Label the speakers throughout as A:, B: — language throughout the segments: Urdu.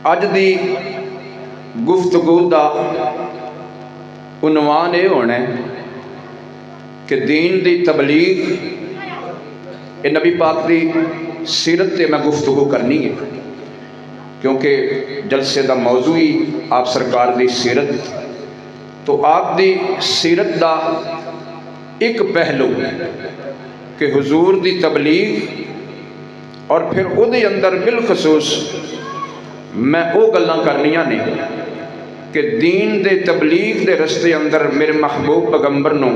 A: اج دی گفتگو دا عنوان یہ ہونا ہے کہ دین دی تبلیغ، یہ نبی پاک دی سیرت تے میں گفتگو کرنی ہے، کیونکہ جلسے دا موضوع ہی آپ سرکار دی سیرت، تو آپ دی سیرت دا ایک پہلو کہ حضور دی تبلیغ، اور پھر او دے اندر بالخصوص میں او گلاں کرنیاں نے کہ دین دے تبلیغ دے رستے اندر میرے محبوب پیغمبر نو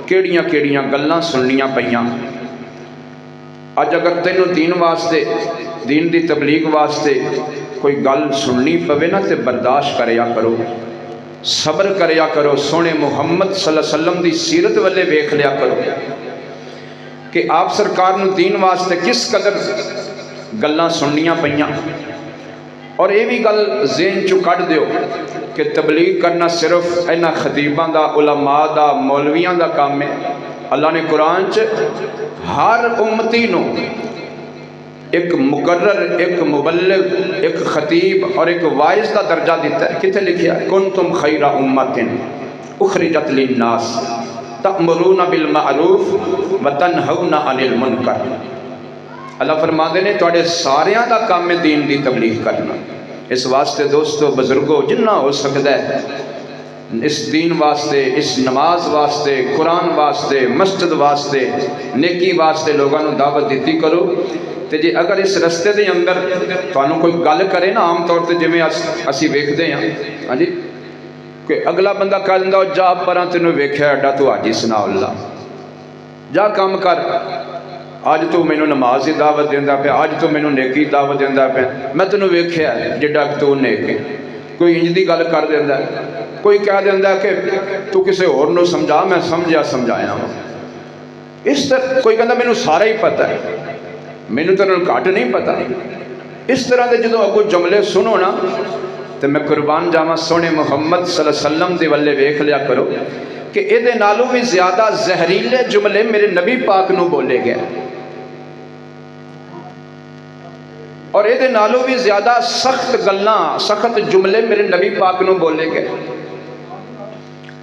A: کیڑیاں کیڑیاں گلاں سننیاں پیاں۔ اج اگر تینوں دین واسطے، دین دی تبلیغ واسطے کوئی گل سننی پوے نا تے برداشت کریا کرو، صبر کریا کرو، سونے محمد صلی اللہ علیہ وسلم دی سیرت والے ویکھ لیا کرو کہ آپ سرکار نو دین واسطے کس قدر گلاں سننیاں پیاں۔ اور یہ بھی گل ذہن چو کڈ دیو کہ تبلیغ کرنا صرف اینا خطیباں دا، علماء دا، مولویاں دا کام ہے۔ اللہ نے قرآن چ ہر امتی نو ایک مقرر، ایک مبلغ، ایک خطیب اور ایک واعظ دا درجہ دیتا ہے۔ کتے لکھیا ہے؟ کنتم خیر امت اخرجت للناس تأمرون بالمعروف وتنہون عن المنکر۔ اللہ فرماندے نے تواڈے ساریاں دا کام ہے دین دی تبلیغ کرنا۔ اس واسطے دوستو، بزرگو، جنہ ہو سکتا ہے اس دین واسطے، اس نماز واسطے، قرآن واسطے، مسجد واسطے، نیکی واسطے لوگاں نو دعوت دیتی کرو۔ تے جے اگر اس رستے دے اندر تانوں کوئی گل کرے نا، عام طور تے جویں اسی ویکھدے ہاں، ہاں جی، کہ اگلا بندہ کہہ دیندا جا پراں تینوں ویکھیا ایڈا تو حاجی ثناء اللہ، جا کام کر، آج تو مینوں نماز دی دعوت دیندا پیا، آج تو مینوں نیکی دی دعوت دیندا پیا، میں تینوں ویکھیا جڈا تو نیک ہے۔ کوئی انج دی گل کر دیندا ہے، کوئی کہہ دیندا کہ تو کسے اور نو سمجھا، میں سمجھیا سمجھایا ہوں۔ اس طرح کوئی کہندا مینوں سارا ہی پتہ ہے، مینوں تیرے نال گھٹ نہیں پتہ۔ اس طرح دے جدوں اگوں جملے سنو نا تے میں قربان جاواں سونے محمد صلی اللہ علیہ وسلم دے ولے ویکھ لیا کرو کہ اے نالوں بھی زیادہ زہریلے جملے میرے نبی پاک نو بولے گئے، اور اے نالوں بھی زیادہ سخت گلاں، سخت جملے میرے نبی پاک نو بولے گئے۔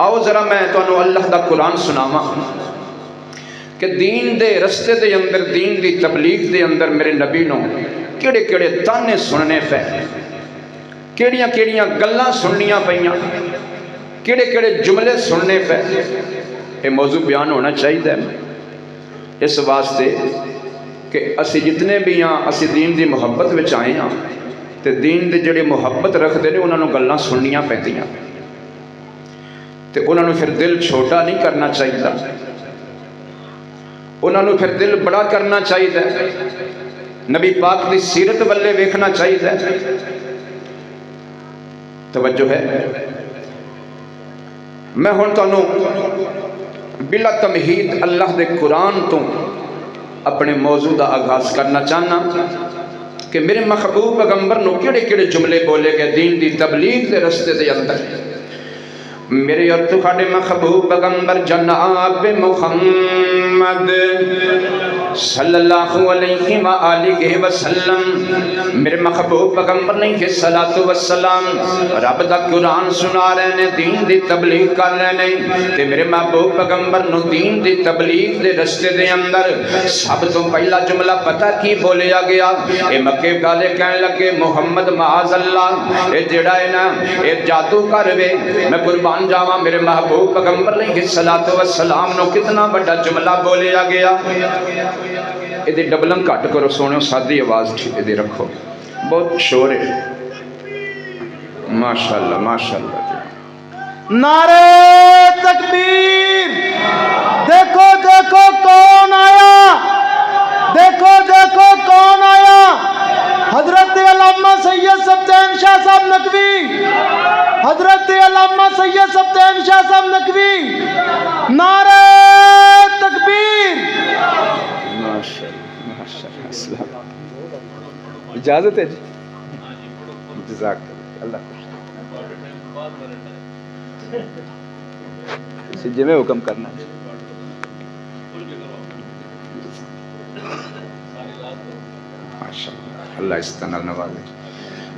A: آؤ ذرا میں تانوں اللہ دا قرآن سناواں کہ دین دے رستے دے اندر، دین دی تبلیغ دے اندر میرے نبی نو کیڑے کیڑے تانے سننے پے، کیڑیاں کیڑیاں گلاں سننیاں پیاں، کیڑے کیڑے جملے سننے پے۔ یہ موضوع بیان ہونا چاہیے اس واسطے کہ اسی جتنے بھی ہاں، اسی دین دی محبت وچ آئے ہاں، تے دین دے جڑے محبت رکھتے ہیں انہوں نے گلاں سننیاں پیندیاں، تے انہوں نے پھر دل چھوٹا نہیں کرنا چاہیے، انہوں نے پھر دل بڑا کرنا چاہیے، نبی پاک دی سیرت والے ویکھنا چاہیے۔ توجہ ہے، میں ہن تانوں بلا تمہید اللہ دے قرآن تو اپنے موضوع دا آغاز کرنا چاہنا کہ میرے محبوب پیغمبر نو کیڑے کیڑے جملے بولے گئے دین دی تبلیغ دے رستے دے اندر۔ میرے اور تہاڈے محبوب پیغمبر جناب محمد صلی اللہ علیہ وآلہ وسلم، میرے محبوب پیغمبر نے کہ صلاۃ والسلام رب دا قرآن سنا رہے نے، دین دی تبلیغ کر رہے نے، تے میرے محبوب پیغمبر نو دین دی تبلیغ دے رستے دے اندر سب تو پہلا جملہ پتہ کی بولیا گیا؟ اے مکے والے کہنے لگے محمد معاذ اللہ، اے جڑا ہے نا اے جادو کر وے۔ میں قربان جاواں میرے محبوب پیغمبر علیہ الصلوۃ والسلام نو کتنا بڑا جملہ بولیا گیا۔ یہ ڈبلنگ گھٹ کرو سونے، سادی آواز یہ رکھو، بہت شور ہے۔ ماشاءاللہ ماشاءاللہ،
B: نعرہ تکبیر! دیکھو دیکھو کون آیا، دیکھو دیکھو کون آیا، حضرت علامہ سید سبطین شاہ صاحب نقوی، حضرت علامہ سید سبطین شاہ صاحب نقوی، نعرہ تکبیر!
A: اجازت ہے جی؟ جزاک اللہ، جی میں حکم کرنا ہے۔ ماشاءاللہ، اللہ اس طرح نوازے۔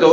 A: 2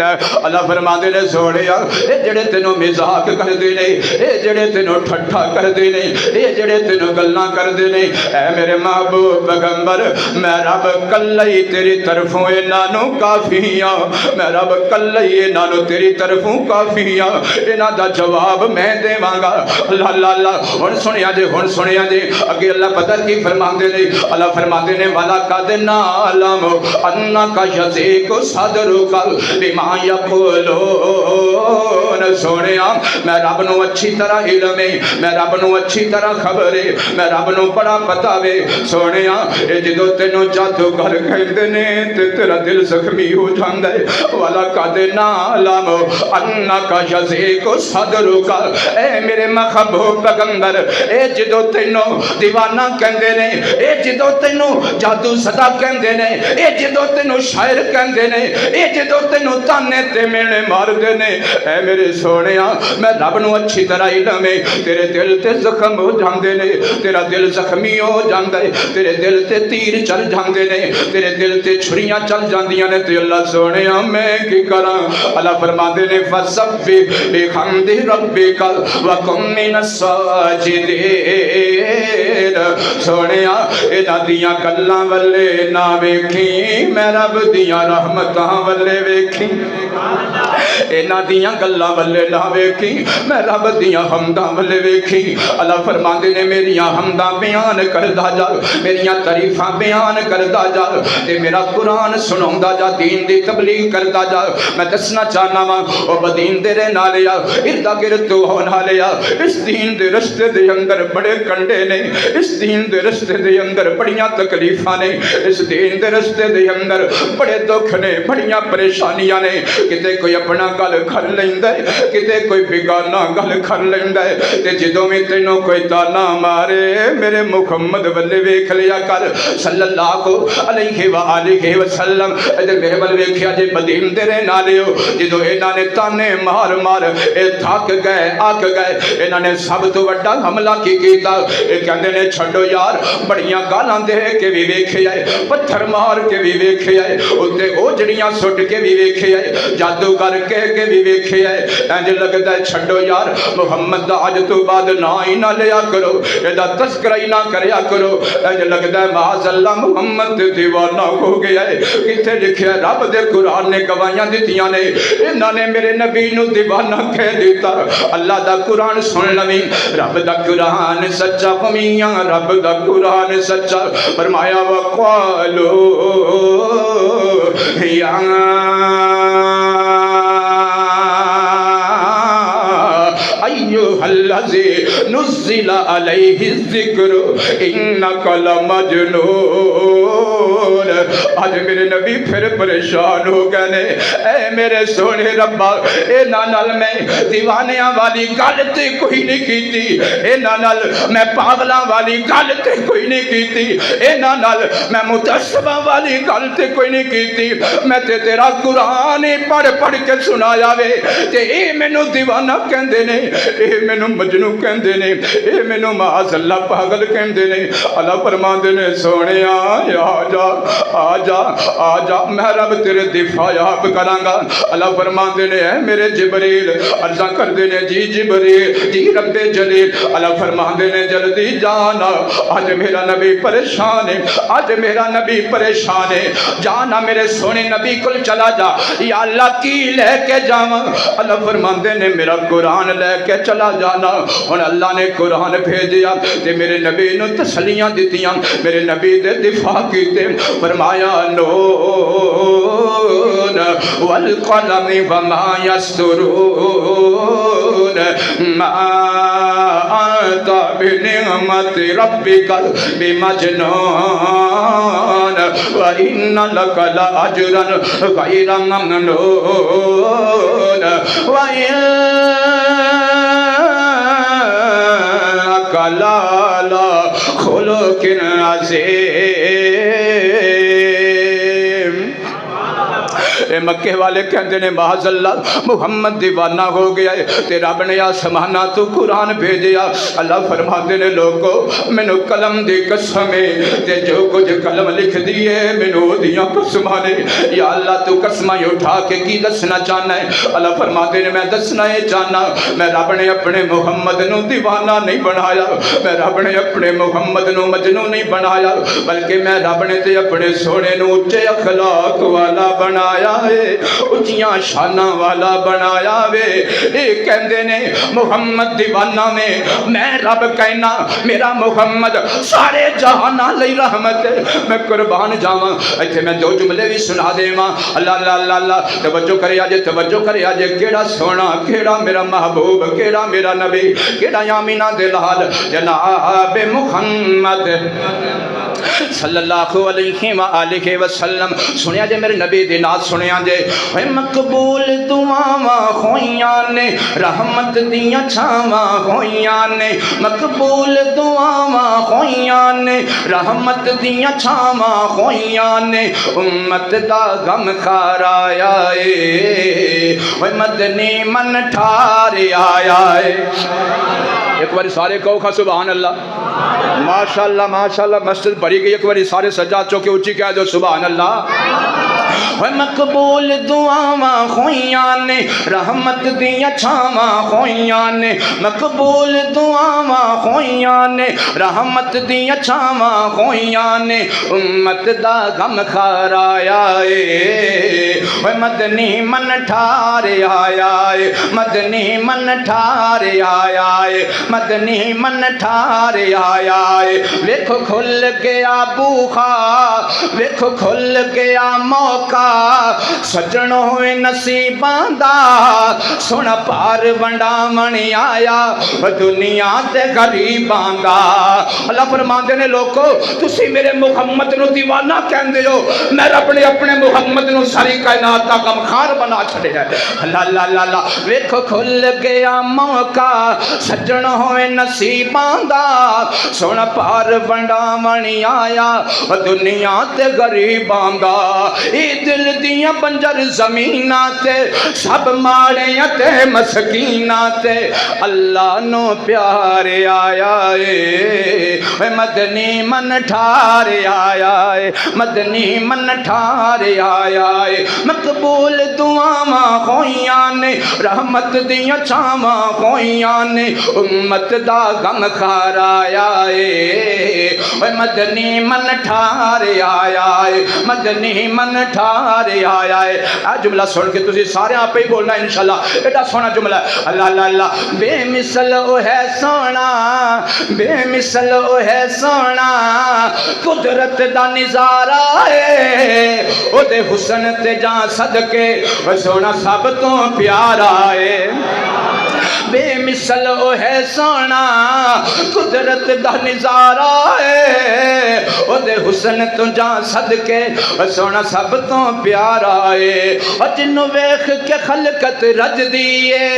A: اللہ فرماندے نے سونیا اے جڑے تینوں مزاق کردے نے اے جڑے تینوں ٹھٹھا کردے نے اے جڑے تینوں گلاں کردے نے اے میرے محبوب پیغمبر میں رب کلہ ہی تیری طرفوں انہاں نوں کافی ہاں میں رب کلہ ہی انہاں نوں تیری طرفوں کافی ہاں انہاں دا جواب میں دیواں گا اللہ اللہ اللہ ہن سنیا جے اگے اللہ پتہ کی فرماندے نے اللہ فرماندے نے والا قد نعلم انک یضیق صدرک بما یقولون سونیا میں رب نو اچھی طرح علم ہے میں رب نو اچھی طرح خبر ہے میں رب نو بڑا پتہ وے سونیا اے جدوں تینوں جادوگر کہندے نے تے تیرا دل زخمی ہو جاندا ہے والا قد نعلم انک یضیق صدرک اے میرے محبوب پیغمبر اے جدوں تینوں دیوانہ کہندے نے اے جدوں تینوں جادو صدا کہندے نے اے جدوں تینوں شاعر کہندے نے اے جدوں تینوں تانے تے مینے ماردے نے اے میرے سونیا میں رب نو اچھی طرح علم ہے تیرے دل تے زخم ہو جاندے نے تیرا دل زخمی ہو جاندا ہے تیرے دل تے تیر چل جاندے نے تیرے دل تے چھریاں چل جاندیاں نے تے اللہ سونیا میں کی کراں اللہ فرماندے نے فسبح بحمد ربک وکن من الساجدین سونیا انہاں دیاں گلاں ولے نہ ویکھی میں رب دیاں رحمتاں ولے ویکھی انہاں دیاں گلاں ولے نہ ویکھی میں رب دیاں حمداں ولے ویکھی اللہ فرماندے نے میریاں حمداں بیان کردا جا میریاں تعریفاں بیان کردا جا تے میرا قرآن سناوندا جا دین دی تبلیغ کردا جا میں دسنا چاہنا وا او بدین تیرے نال آ اردا گرد تو ہون والے آ اس دین دے رستے دے اندر بڑے کنڈے نے اس دین دے رستے دے اندر بڑیاں تکلیفاں نے اس دین دے رستے دے اندر بڑے دکھ نے بڑیاں پریشانیاں نے کتے کوئی اپنا گل کر لیندا ہے کتے کوئی بیگانہ گل کر لیندا ہے تے جدوں وی تینوں کوئی تانا مارے میرے محمد ولے ویکھ لیا کر صلی اللہ علیہ وآلہ وسلم ادھر میرے ول ویکھیا جے بدین تیرے نال ہو جدوں انہاں نے تانے مار مار اے تھک گئے اک گئے انہاں نے سب تو بڑا حملہ کی کیتا اے کہندے نے چھڈو یار بڑیاں گالاں دے کے بھی ویکھے آئے پتھر مار کے بھی ویکھے آئے اوتے او جڑیاں سٹ کے بھی ویکھے آئے جادو کر کے بھی ویکھے آئے انج لگدا ہے چھڈو یار محمد دا اج تو بعد نا ہی نہ لیا کرو اے دا تذکرہ ہی نہ کریا کرو انج لگدا ہے معاذ اللہ محمد تے دیوانہ ہو گیا ہے کتے لکھیا رب دے قرآن نے گواہیاں دتیاں نے انہاں نے میرے نبی نو دیوانہ کہہ دیتا اللہ دا قرآن سن لویں رب دا قرآن سچا میاں رب دا قرآن سچا فرمایا وقالو یا ایھا الذی نزل علیہ الذکر انک لمجنون آج میرے نبی پھر پریشان ہو گئے نے اے میرے سونے ربا انہاں نال میں دیوانیاں والی گل تے کوئی نہیں کیتی انہاں نال میں پاگلاں والی گل تے کوئی نہیں کیتی انہاں نال میں متعصباں والی گل تے کوئی نہیں کیتی میں تے تیرا قرآن پڑھ پڑھ کے سنایا وے تے اے مینوں دیوانہ کہندے نے اے مینوں مجنوں کہندے نے اے مینوں معاذ اللہ پاگل کہندے نے اللہ فرماندے نے سونیا آ جا میں رب تیرے دفاع آپ کراں گا اللہ فرماندے نے اے میرے جبریل عرضاں کردے نے جی جبریل جی رب جلیل اللہ فرماندے نے جلدی جانا آج میرا نبی پریشان ہے آج میرا نبی پریشان ہے جانا میرے سونے نبی کل چلا جا یا اللہ کی لے کے جاواں اللہ فرماندے نے میرا قرآن لے کے چلا جانا اور اللہ نے قرآن بھیجیا تے میرے نبی نو تسلیاں دتیاں میرے نبی دے دفاع کیتے فرمایا نون والقلم وما یسطرون ما انت بنعمت ربک بمجنون وان لک لاجرا غیر ممنون وإنك لعلى خلق عظيم اے مکے والے کہندے نے معاذ اللہ محمد دیوانہ ہو گیا ہے تے رب نے آسماناں تو قرآن بھیجیا اللہ فرماندے نے لوگو مینوں قلم دی قسم ہے تے جو کچھ قلم لکھ دیے مینوں دیاں قسماں نے یا اللہ تو قسماں اٹھا کے کی دسنا چاہنا ہے اللہ فرماتے نے میں دسنا یہ چاہنا میں رب نے اپنے محمد نو دیوانہ نہیں بنایا میں رب نے اپنے محمد نو مجنوں نہیں بنایا بلکہ میں رب نے تے اپنے سونے نو اچھے اخلاق والا بنایا ہے اچھیاں شاناں والا بنایا وے اے کہندے نے محمد دیوانہ میں رب کہنا میرا محمد سارے جہاناں لئی رحمت ہے میں قربان جاواں ایتھے میں دو جملے بھی سنا دیواں اللہ اللہ اللہ اللہ توجہ کرے توجہ کرے کیڑا سونا کیڑا میرا محبوب کیڑا میرا نبی کیڑا آمینہ دے لال جناب محمد صلی اللہ علیہ وآلہ وسلم سنیا جے میرے نبی دی نات سنیا جے اے مقبول دعاواں ہویاں نے رحمت دیاں چھاواں ہویاں نے مقبول دعاواں ہویاں نے رحمت دیاں چھاواں ہویاں نے امت دا غم خار آیا اے اے مدنی من ٹھار آیا اے ایک باری سارے کہو کھا سبحان اللہ ماشاءاللہ مسجد بھری گئی ایک باری سارے سجاد چوکے اونچی کہہ دو سبحان اللہ مقبول دعاواں ہویاں نے رحمت دیاں چھاواں ہویاں نے مقبول دعاواں ہویاں نے رحمت دیاں چھاواں ہویاں نے امت دا غم خار آیا اے مدنی من ٹھار آیا اے مدنی من ٹھار آیا اے مدنی من ٹھار آیا اے ویکھو کھل گیا بوخا ویکھو کھل گیا موقع سجنوں ہوئے نصیباں دا سونا پار ونڈاون آیا دنیا تے غریباں دا اللہ فرماندے نے لوگو تسی میرے محمد نو دیوانہ کہندے ہو میں اپنے محمد نو ساری کائنات دا غمخار بنا چھڑے ہے اللہ اللہ اللہ اللہ ویکھو کھل گیا موقع سجنوں ہوئے نصیباں دا سونا پار ونڈاون آیا دنیا تے غریباں دا دل دیاں بنجر زمیناں تے سب ماڑیاں تے مسکیناں تے اللہ نو پیار آیا اے مدنی من ٹھار آیا اے مدنی من ٹھار آیا اے مقبول دعاواں ہویاں نے رحمت دیاں چھاواں ہویاں نے امت دا غم خار آیا اے مدنی من ٹھار آیا اے مدنی من ٹھار آیا ہے جملہ سن کے تسی سارے آپ ہی بولنا انشاءاللہ ایڈا سونا جملہ ہے اللہ اللہ اللہ بے مثل او ہے سونا بے مثل او ہے سونا قدرت دا نظارہ ہے او دے حسن تے جان صدقے او سونا سب تو پیارا ہے بے مثل او ہے سونا قدرت دا نظارہ ہے او دے حسن تو جان صدقے او سونا سب تو پیارا ہے جنوں ویکھ کے خلقت رج دیے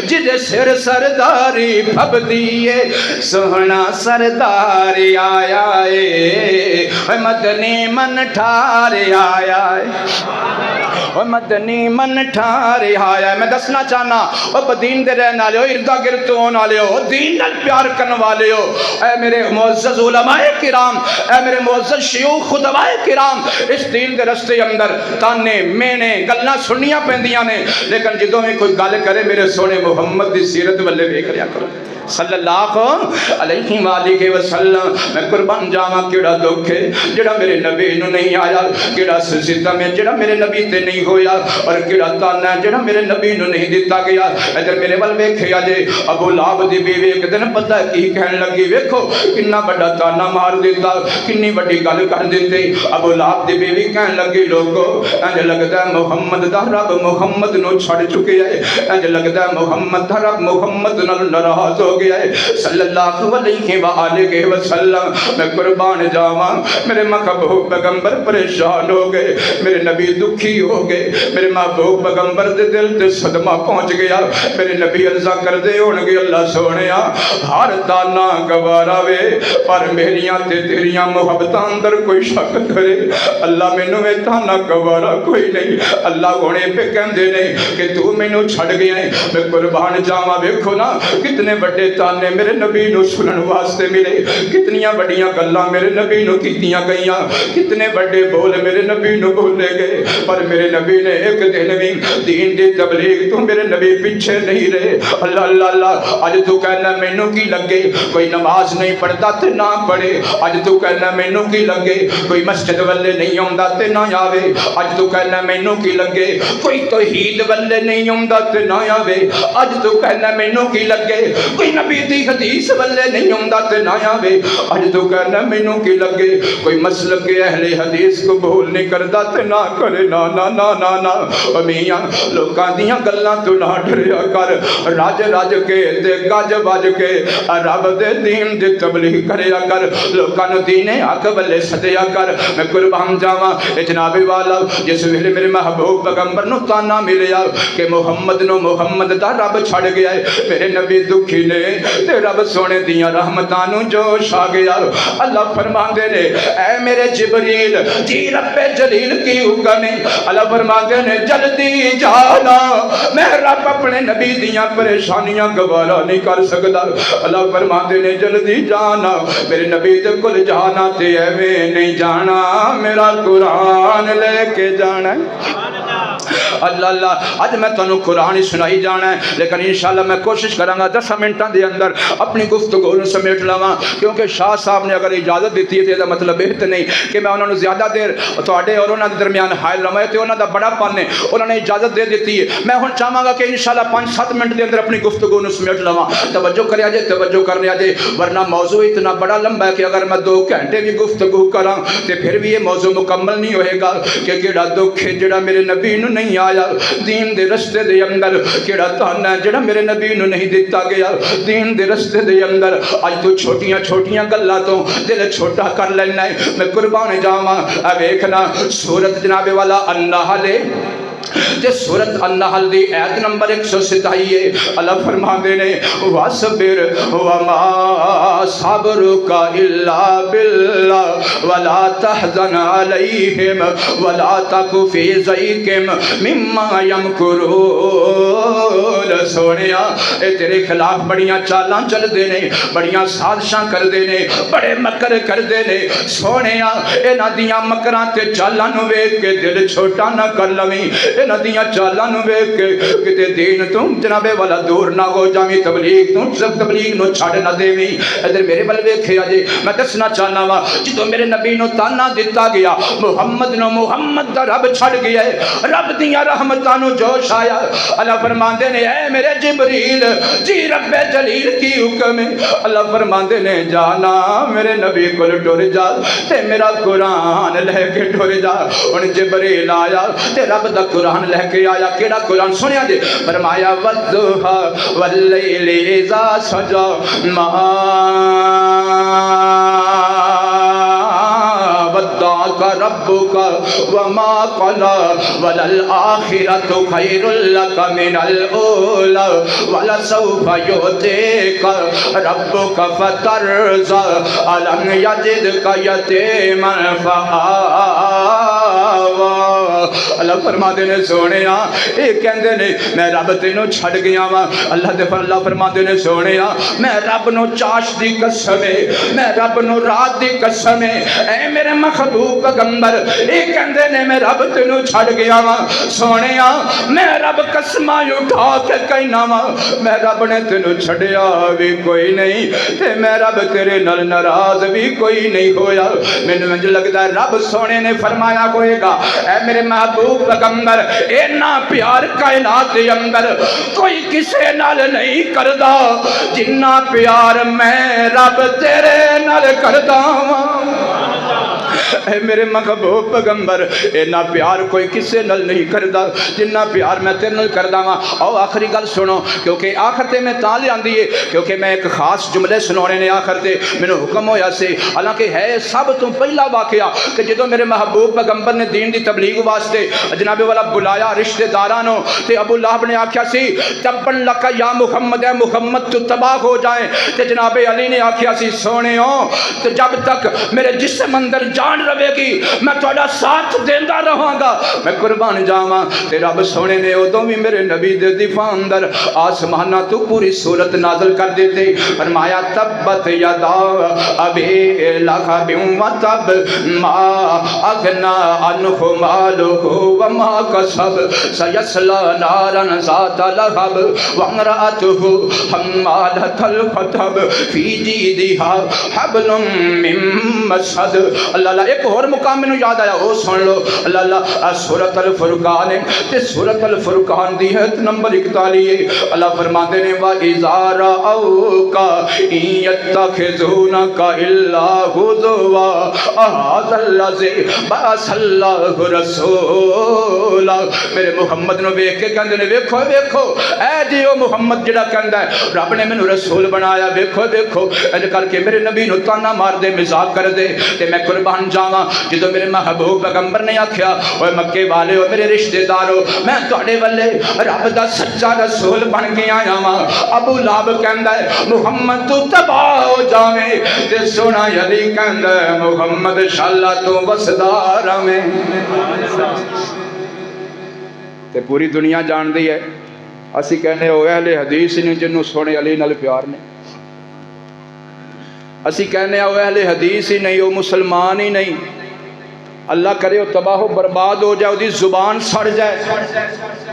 A: جدے سر سرداری پھب دیے سونا سردار آیا ہے مدنی من ٹھار آیا ہے مدنی من ٹھار آیا ہے میں دسنا چاہنا بدین دے رہنے والے ہو اردا گرد ہونے والے ہو دین نال پیار کرنے والے ہو اے میرے معزز علماء کرام اے میرے معزز شیوخ خطباء کرام اس دین دے رستے اندر تانے مینے گلاں سنیاں پیندیاں نے لیکن جدوں بھی کوئی گل کرے میرے سونے محمد دی سیرت والے ویکھ لیا کرو صلی اللہ علیہ وآلہ وسلم میں قربان جاواں کیڑا دکھ ہے جڑا میرے نبی نو نہیں آیا کیڑا ستم ہے جڑا میرے نبی تے نہیں ہویا اور کیڑا تانا ہے جڑا میرے نبی نو نہیں دتا گیا ادھر میرے ول ویکھیا جے ابو لہب دی بیوی ایک دن پتہ کی کہن لگی ویکھو کنا بڑا تانا مار دیتا کنی بڑی گل کر دتی ابو لہب دی بیوی کہن لگی لوگو انج لگدا ہے محمد دا رب محمد نو چھڑ چکے ہے انج لگدا ہے محمد دا رب محمد نال ناراض ہو گیا ہے صلی اللہ علیہ وآلہ وسلم میں قربان جاواں میرے محبوب پیغمبر پریشان ہو گئے میرے نبی دکھی ہو گے میرے محبوب پیغمبر دے دل تے صدمہ پہنچ گیا میرے نبی عرضہ کر دے ہونگے اللہ سونیا ہر تانا گوارا وے پر میریاں تے تیریاں محبتاں اندر کوئی شک کرے اللہ مینوں میں تانا گوارا کوئی نہیں اللہ ہونے پہ کہندے نے کہ تو مینوں چھڑ گیا ہے میں قربان جاواں ویکھو نا کتنے بڑے تانے میرے نبی نو سنن واسطے ملے کتنیاں بڑیاں گلاں میرے نبی نو کیتیاں گئیاں کتنے بڑے بول میرے نبی نو بولے گئے پر میرے نبی نے ایک دن بھی دین دی تبلیغ تو میرے نبی پیچھے نہیں رہے اللہ اللہ اللہ اج تو کہنا مینوں کی لگے کوئی نماز نہیں پڑھتا تے نہ پڑھے اج تو کہنا مینوں کی لگے کوئی مسجد والے نہیں آوندا تے نہ آوے اج تو کہنا مینوں کی لگے کوئی توحید والے نہیں آوندا تے نہ آوے اج تو کہنا مینوں کی لگے کوئی نبی دی حدیث والے نہیں آوندا تے نہ آوے اج تو کہنا مینوں کی لگے کوئی مسلک اہل حدیث کو بھول نہیں کردا تے نہ کرے نا نا نا نا نا میاں لوکاں دیاں گلاں تو نہ ڈریا کر راج راج کے تے گج بج کے رب دے دین دی تبلیغ کریا کر لوکاں نو دین حق والے سدیا کر میں قربان جاواں جناب والا جس ویلے میرے محبوب پیغمبر نو تانا ملیا کہ محمد نو محمد دا رب چھڑ گیا ہے میرے نبی دکھی نے تے رب سونے دیاں رحمتاں نو جوش آ گیا اللہ فرماندے نے اے میرے جبریل جی رب جلیل کی حکم ہے اللہ فرماندے نے جلدی جانا میں رب اپنے نبی دیاں پریشانیاں گوارا نہیں کر سکتا اللہ فرماندے نے جلدی جانا میرے نبی دے کول جانا تے ایویں نہیں جانا میرا قرآن لے کے جانا اللہ اللہ آج میں تانوں قرآن ہی سنائی جانا ہے لیکن انشاءاللہ میں کوشش کراں گا 10 منٹاں دے اندر اپنی گفتگو نوں سمیٹ لواں کیونکہ شاہ صاحب نے اگر اجازت دیتی ہے تے دا مطلب یہ تے نہیں کہ میں انہاں نوں زیادہ دیر تواڈے اور انہاں دے درمیان حائل رہواں تے انہاں دا بڑا پن ہے انہوں نے اجازت دے دیتی ہے میں ہن چاہواں گا کہ انشاءاللہ 5-7 منٹ دے اندر اپنی گفتگو نوں سمیٹ لواں توجہ کریا جے توجہ کرنے جے ورنہ موضوع اتنا بڑا لمبا ہے کہ اگر میں 2 گھنٹے بھی گفتگو کراں تے پھر بھی یہ موضوع مکمل نہیں ہوئے گا کہ کیڑا دکھ ہے جڑا میرے نبی نوں نہیں آیا دین دے رستے دے اندر کیڑا تانا ہے جڑا میرے نبی نوں نہیں دتا گیا دین دے رستے دے اندر اج تو چھوٹیاں چھوٹیاں گلاں تو دل چھوٹا کر لینا ہے میں قربان جاواں اے ویکھنا سورت جناب والا النحل تے سورت النحل دی آیت نمبر 127 اللہ فرماندے نے وَاصْبِرْ وَمَا صَبْرُكَ إِلَّا بِاللَّهِ وَلَا تَحْزَنْ عَلَيْهِمْ وَلَا تَكُ فِي ضَيْقٍ مِّمَّا يَمْكُرُونَ سونیا اے تیرے خلاف بڑیاں چالاں چل دے نے بڑیاں سازشاں کر دے نے بڑے مکر کر دے نے سونیا انہاں دیاں مکراں تے چالاں نوں ویکھ کے دل چھوٹا نہ کر لویں انہاں دیاں چالاں نوں ویکھ کے کتے دین تو جناب والا دور نہ ہو جاویں تبلیغ تو سب تبلیغ نو چھڈ نہ دیویں ادھر میرے ول ویکھیا جے میں دسنا چاہنا وا جدوں میرے نبی نو تانا دتا گیا محمد نو محمد دا رب چھڈ گیا ہے رب دیاں رحمتاں نو جوش آیا اللہ فرماندے نے اے میرے جبریل جی رب جلیل کی حکم ہے اللہ فرماندے نے جانا میرے نبی کول ٹر جا تے میرا قرآن لے کے ٹر جا ہن جبریل آیا تے رب دا قرآن لے کے آیا کیڑا قرآن سنیا جے فرمایا والضحى واللیل اذا سجى ما ودعك ربك وما قلى وللآخرة خير لك من الأولى ولسوف يؤتيك ربك فترضى ألم يجدك يتيما فآوى اللہ فرما دے نے سونیا اے کہندے نے میں رب تینوں چھڈ گیا وا اللہ فرما دے نے سونیا میں رب نو چاش دی قسم ہے میں رب نو رات دی قسم ہے اے میرے محبوب پیغمبر اے کہندے نے میں رب تینوں چھڈ گیا وا سونیا میں رب قسماں اٹھا کے کہنا وا میں رب نے تینوں چھڈیا بھی کوئی نہیں تے میں رب تیرے نال ناراض بھی کوئی نہیں ہویا مینوں انج لگدا رب سونے نے فرمایا ہوئے گا اے میرے محبوب پیغمبر اینا پیار کائنات دے اندر کوئی کسے نال نہیں کردا جنہ پیار میں رب تیرے نال کردا اے میرے محبوب پیغمبر اینا پیار کوئی کسے نل نہیں کردا جنہ پیار میں تیرے نال کردا وا او آخری گل سنو کیونکہ آخر تے میں تاں لیاندی ہے کیونکہ میں ایک خاص جملے سنانے نے آخر تے مینوں حکم ہویا سے حالانکہ ہے سب تو پہلا واقعہ کہ جدوں میرے محبوب پیغمبر نے دین دی تبلیغ واسطے جناب والا بلایا رشتہ دارانو تے ابو لہب نے آکھیا سی تبن لک یا محمد اے محمد تو تباہ ہو جائیں تے جناب علی نے آکھیا سی سونےو تے جب تک میرے جسم اندر جان رہے گی میں تہاڈا ساتھ دیندا رہاں گا میں قربان جاواں تے رب سونے نے ادوں بھی میرے نبی دے دفاع اندر آسماناں تو پوری سورت نازل کر دیتے فرمایا تبت یدا ابی لہب وتب ما اغنا عنہ مالہ وما کسب سیصلی نارا ذات لہب وامرأتہ حمالۃ الحطب فی جیدہا حبل من مسد اللہ اللہ ایک اور مقام میں یاد آیا وہ سن لو اللہ اللہ سورۃ الفرقان تے سورۃ الفرقان دی ہے نمبر 41 اللہ فرماتے نے وَإِذَا رَأَوْكَ إِن يَتَّخِذُونَكَ إِلَّا هُزُوًا هَذَا الَّذِي بَعَثَ اللَّهُ رَسُولًا میرے محمد نو ویکھ کے کہندے نے ویکھو ویکھو اے جی او محمد جڑا کہندا ہے رب نے مینوں رسول بنایا ویکھو ویکھو اج کر کے میرے نبی نو تانا مار دے مذاق کر دے تے میں قربان جاواں جدوں میرے محبوب پیغمبر نے آکھیا اوے مکے والے او میرے رشتہ دارو میں تواڈے والے رب دا سچا رسول بن کے آیا ہاں ابو لہب کہندا ہے محمد تو تباہ ہو جاویں تے سونا علی کہندا ہے محمد انشاءاللہ تو وسدا رہویں تے پوری دنیا جان دی ہے اسی کہنے ہو اہل حدیث نے جنوں سونے علی نال پیار نے اسی کہنے ہو اہل حدیث ہی نہیں ہو مسلمان ہی نہیں اللہ کرے وہ تباہ و برباد ہو جائے وہ زبان سڑ جائے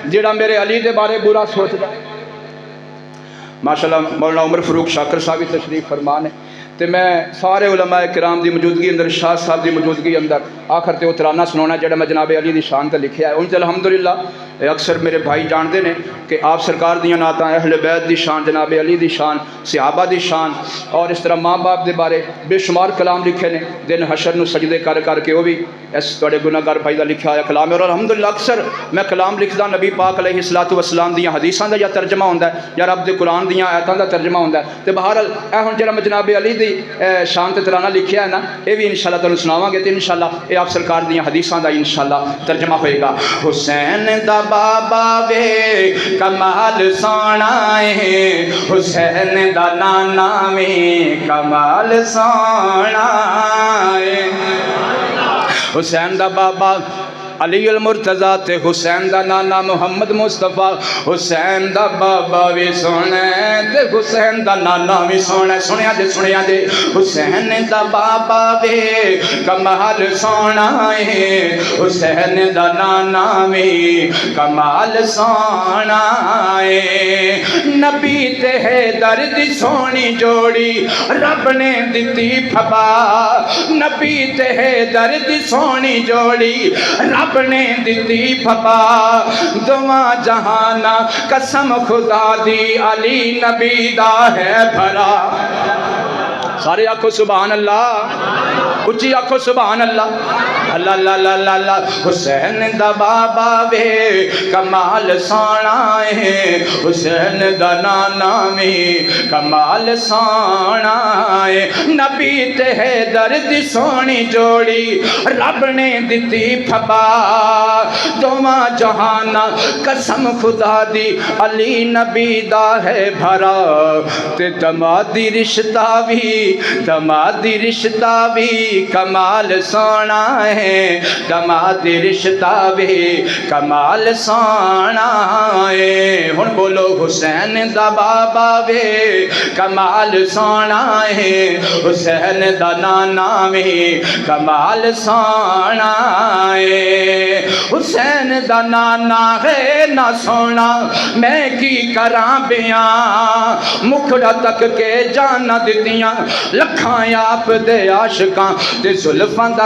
A: جڑا میرے علی دے بارے برا سوچ جائے ماشاءاللہ مولانا عمر فاروق شاکر صاحب تشریف فرمان ہے تے میں سارے علماء کرام دی موجودگی اندر شاہ صاحب دی موجودگی اندر آخر تے وہ ترانہ سنانا جڑا میں جناب علی دی شان تے لکھیا ہے ان الحمدللہ اکثر میرے بھائی جانتے ہیں کہ آپ سرکار دیاں نعتاں اہل بیت دی شان جناب علی دی شان صحابہ دی شان اور اس طرح ماں باپ دے بارے بے شمار کلام لکھے نے دن حشر نو سجدے کر کر کے وہ بھی اس تواڈے گناہگار بھائی دا لکھیا ہوا کلام ہے اور الحمدللہ اکثر میں کلام لکھدا نبی پاک علیہ الصلوۃ والسلام دیاں حدیثاں دا یا ترجمہ ہوندا ہے یا رب دے قرآن دیاں آیاتاں دا ترجمہ ہوندا ہے تے بہرحال اے ہن جڑا میں جناب علی دی شان تے ترانہ لکھیا ہے نا اے بھی انشاءاللہ تانوں سناواں گے تے انشاءاللہ اے آپ سرکار دیاں حدیثاں دا انشاءاللہ ترجمہ ہوئے گا حسین دا بابا وے کمال سونا ہے حسین دا نانا وے کمال سونا ہے حسین دا بابا علی المرتضیٰ تے حسین دا نانا محمد مصطفیٰ حسین دا بابا بھی سونا تے حسین دا نانا بھی سونا سنیا دے حسین دا بابا بھی کمال سونا ہے حسین دا نانا بھی کمال سونا ہے نبی تے حیدر دی سونی جوڑی رب نے دتی پھبا نبی تے حیدر دی سونی جوڑی رب نے دتی پھپا دواں جہانا قسم خدا دی علی نبی دا ہے بھرا سارے آکھو سبحان اللہ اچھی آکھو سبحان اللہ اللہ اللہ اللہ اللہ حسین دا بابا وے کمال سونا ہے حسین دا نانا وے کمال سونا ہے نبی تے حیدر دی سونی جوڑی رب نے دتی پھبا دواں جہانا قسم خدا دی علی نبی دا ہے بھرا تے دمادی رشتہ بھی کمال سونا ہے دمادی رشتہ بھی کمال سونا ہے ہن بولو حسین دا بابا وے کمال سونا ہے حسین دا نانا وے کمال سونا ہے حسین دا نانا ہے نہ سونا میں کی کراں بیاں مکھڑا تک کے جانا دتیاں لکھاں آپ دے عاشقاں تے زلفاں دا